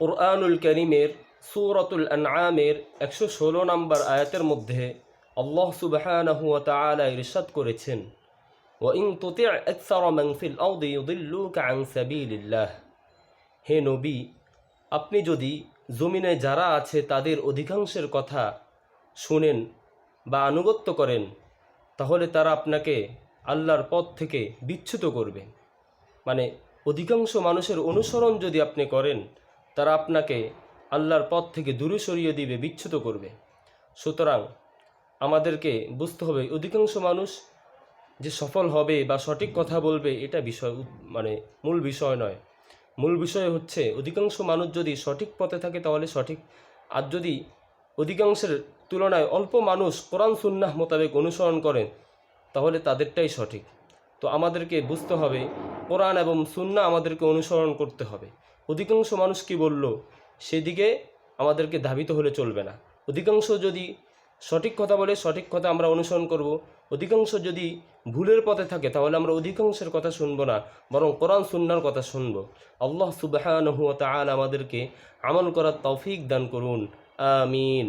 কুরআনুল কারীমের সূরাতুল আনআমের 116 নম্বর আয়াতের মধ্যে আল্লাহ সুবহানাহু ওয়া তাআলা ইরশাদ করেছেন, ওয়া ইন তুতি' আকসারা মান ফিল আরদি ইউদিল্লুকা আন সাবিলিল্লাহ। হে নবী, আপনি যদি জমিনে যারা আছে তাদের অধিকাংশের কথা শুনেন বা আনুগত্য করেন, তাহলে তারা আপনাকে আল্লাহর পথ থেকে বিচ্যুত করবে। মানে অধিকাংশ মানুষের অনুসরণ যদি আপনি করেন, তারা আপনাকে আল্লাহর পথ থেকে দূরে সরিয়ে দিবে, বিচ্যুত করবে। সুতরাং আমাদেরকে বুঝতে হবে, অধিকাংশ মানুষ যে সফল হবে বা সঠিক কথা বলবে এটা মূল বিষয় নয়। মূল বিষয় হচ্ছে অধিকাংশ মানুষ যদি সঠিক পথে থাকে তাহলে সঠিক, আর যদি অধিকাংশের তুলনায় অল্প মানুষ কোরআন সুন্নাহ মোতাবেক অনুসরণ করেন তাহলে তাদেরটাই সঠিক। তো আমাদেরকে বুঝতে হবে কোরআন এবং সুন্নাহ আমাদেরকে অনুসরণ করতে হবে। অধিকাংশ মানুষ কি বলল সেদিকে আমাদেরকে ধাবিত হলে চলবে না। অধিকাংশ যদি সঠিক কথা বলে সঠিক কথা আমরা অনুসরণ করব, অধিকাংশ যদি ভুলের পথে থাকে তাহলে আমরা অধিকাংশের কথা শুনব না, বরং কোরআন সুন্নাহর কথা শুনব। আল্লাহ সুবহানাহু ওয়া তাআলা আমাদেরকে আমল করার তৌফিক দান করুন। আমিন।